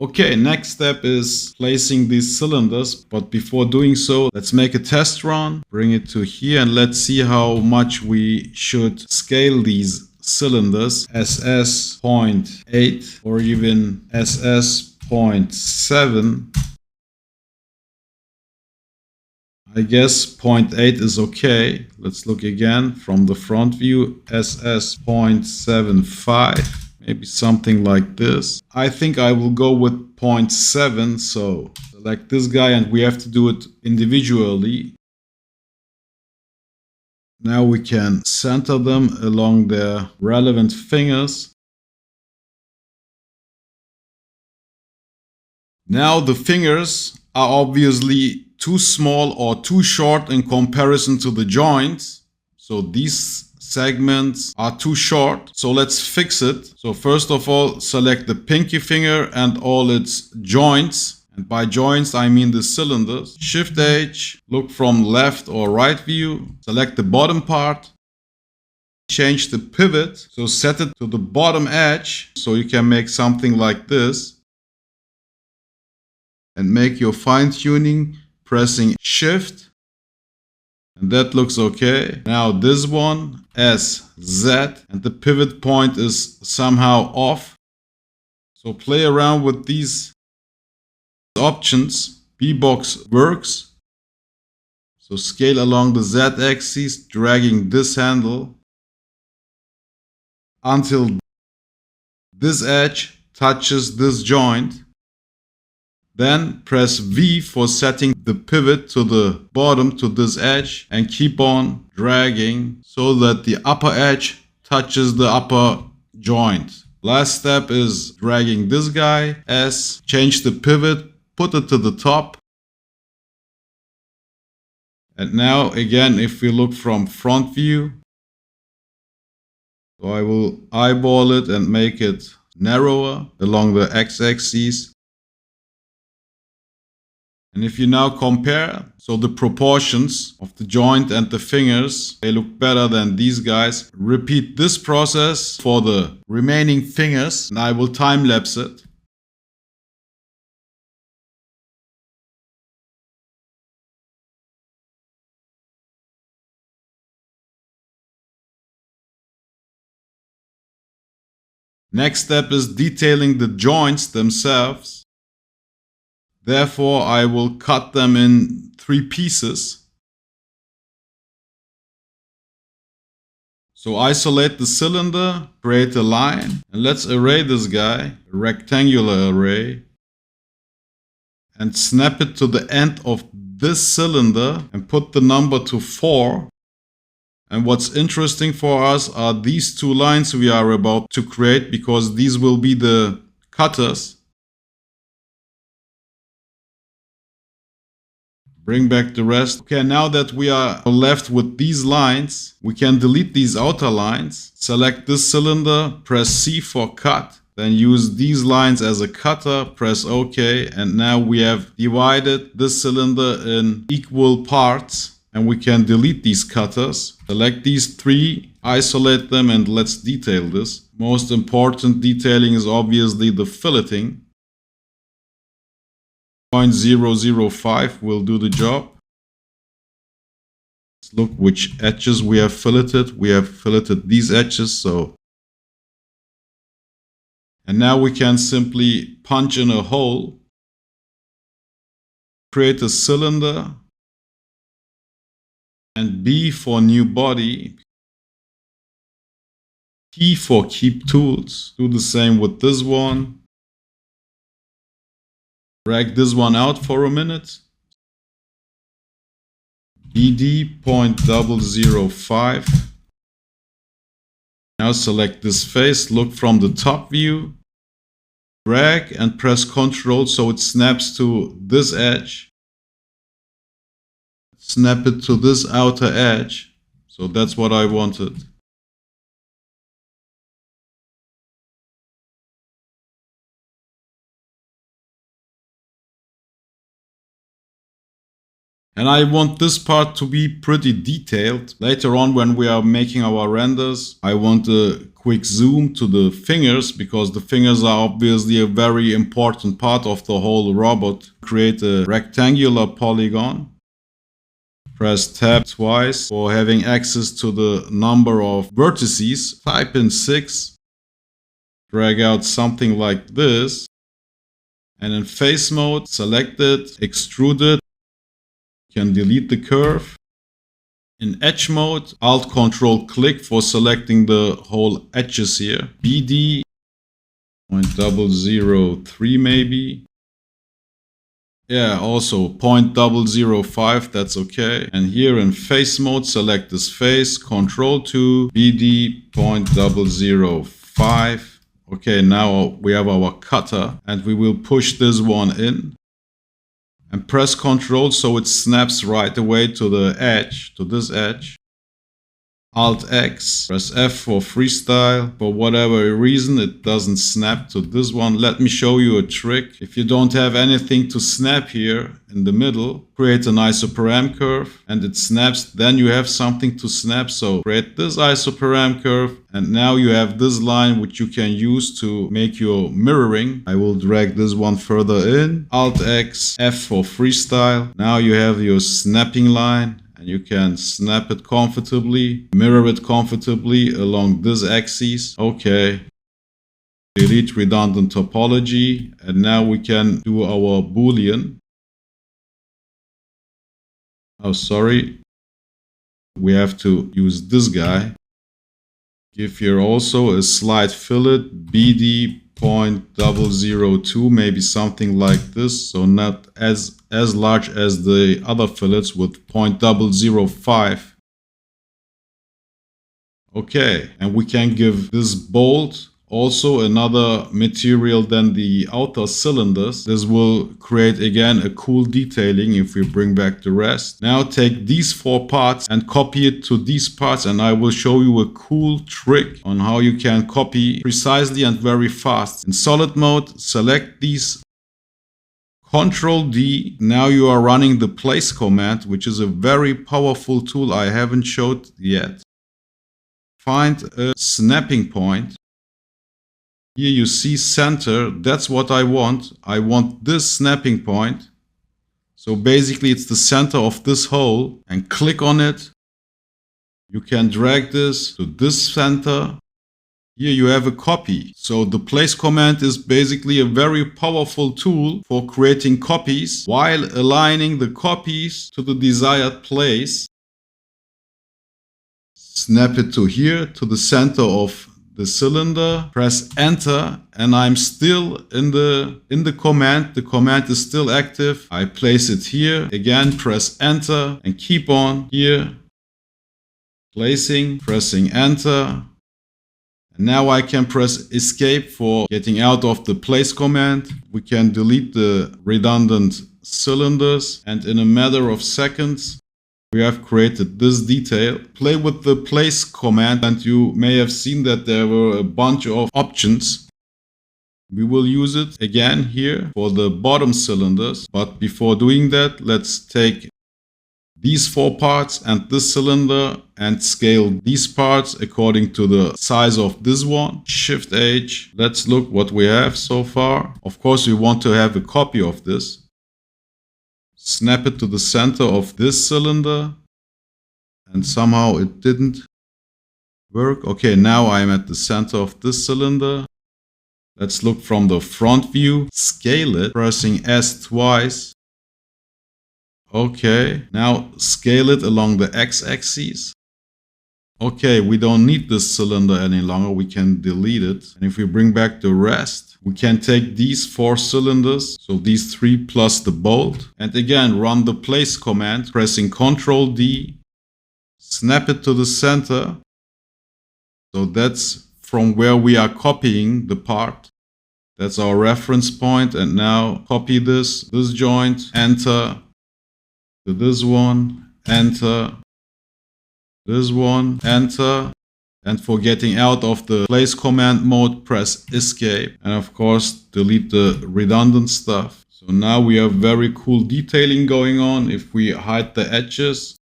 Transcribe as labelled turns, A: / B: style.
A: Okay, next step is placing these cylinders, but before doing so, let's make a test run, bring it to here, and let's see how much we should scale these cylinders. SS.8 or even SS.7. I guess 0.8 is okay. Let's look again from the front view. SS.75. Maybe something like this. I think I will go with 0.7. So select this guy and we have to do it individually. Now we can center them along their relevant fingers. Now the fingers are obviously too small or too short in comparison to the joints. So these segments are too short. So let's fix it. So first of all, select the pinky finger and all its joints. And by joints, I mean the cylinders. Shift H, look from left or right view. Select the bottom part. Change the pivot. So set it to the bottom edge. So you can make something like this. And make your fine tuning pressing Shift. And that looks okay. Now this one, SZ, and the pivot point is somehow off. So play around with these options. B-Box works. So scale along the Z-axis, dragging this handle until this edge touches this joint. Then press V for setting the pivot to the bottom to this edge and keep on dragging so that the upper edge touches the upper joint. Last step is dragging this guy, S, change the pivot, put it to the top. And now again, if we look from front view, so I will eyeball it and make it narrower along the x-axis. And if you now compare, so the proportions of the joint and the fingers, they look better than these guys. Repeat this process for the remaining fingers and I will time lapse it. Next step is detailing the joints themselves. Therefore, I will cut them in 3 pieces. So isolate the cylinder, create a line, and let's array this guy, a rectangular array, and snap it to the end of this cylinder and put the number to 4. And what's interesting for us are these 2 lines we are about to create because these will be the cutters. Bring back the rest. Okay, now that we are left with these lines, we can delete these outer lines. Select this cylinder, press C for cut. Then use these lines as a cutter, press OK. And now we have divided this cylinder in equal parts. And we can delete these cutters. Select these 3, isolate them, and let's detail this. Most important detailing is obviously the filleting. 0.005 will do the job. Let's look which edges we have filleted. We have filleted these edges, and now we can simply punch in a hole, create a cylinder, and B for new body, P for keep tools. Do the same with this one. Drag this one out for a minute. BD 0.005. Now select this face, look from the top view, drag and press Ctrl so it snaps to this edge. Snap it to this outer edge. So that's what I wanted. And I want this part to be pretty detailed. Later on when we are making our renders, I want a quick zoom to the fingers because the fingers are obviously a very important part of the whole robot. Create a rectangular polygon. Press tab twice for having access to the number of vertices. Type in 6. Drag out something like this. And in face mode, select it, extrude it. Can delete the curve. In edge mode, Alt Control click for selecting the whole edges here. BD 0.003 maybe. Yeah, also 0.005, that's okay. And here in face mode, select this face, Control 2, BD 0.005. Okay, now we have our cutter and we will push this one in. And press Ctrl so it snaps right away to the edge, to this edge. Alt X, press F for freestyle. For whatever reason it doesn't snap to this one. Let me show you a trick. If you don't have anything to snap here in the middle, create an isoparam curve and it snaps, then you have something to snap. So create this isoparam curve and now you have this line which you can use to make your mirroring. I will drag this one further in. Alt X, F for freestyle. Now you have your snapping line. And you can snap it comfortably, mirror it comfortably along this axis. Okay. Delete redundant topology. And now we can do our Boolean. Oh, sorry. We have to use this guy. Give here also a slight fillet, BD 0.002, maybe something like this. So not as large as the other fillets with 0.005. Okay, and we can give this bolt also another material than the outer cylinders. This will create again a cool detailing if we bring back the rest. Now take these 4 parts and copy it to these parts and I will show you a cool trick on how you can copy precisely and very fast. In solid mode, select these, Ctrl D. Now you are running the place command, which is a very powerful tool I haven't showed yet. Find a snapping point. Here you see center, that's what I want. I want this snapping point. So basically it's the center of this hole and click on it. You can drag this to this center. Here you have a copy. So the place command is basically a very powerful tool for creating copies while aligning the copies to the desired place. Snap it to here, to the center of the cylinder, press enter and I'm still in the command. The command is still active. I place it here, again press enter and keep on here. Placing, pressing enter. And now I can press escape for getting out of the place command. We can delete the redundant cylinders and in a matter of seconds we have created this detail. Play with the place command and you may have seen that there were a bunch of options. We will use it again here for the bottom cylinders. But before doing that, let's take these 4 parts and this cylinder and scale these parts according to the size of this one. Shift H. Let's look what we have so far. Of course, we want to have a copy of this. Snap it to the center of this cylinder and somehow it didn't work. Okay, now I'm at the center of this cylinder. Let's look from the front view. Scale it, pressing S twice. Okay, now scale it along the x-axis. Okay, we don't need this cylinder any longer. We can delete it. And if we bring back the rest, we can take these 4 cylinders, so these 3 plus the bolt, and again run the place command, pressing Ctrl D, snap it to the center. So that's from where we are copying the part. That's our reference point. And now copy this joint, enter, to this one, enter, this one, enter. And for getting out of the place command mode, press escape. And of course, delete the redundant stuff. So now we have very cool detailing going on. If we hide the edges,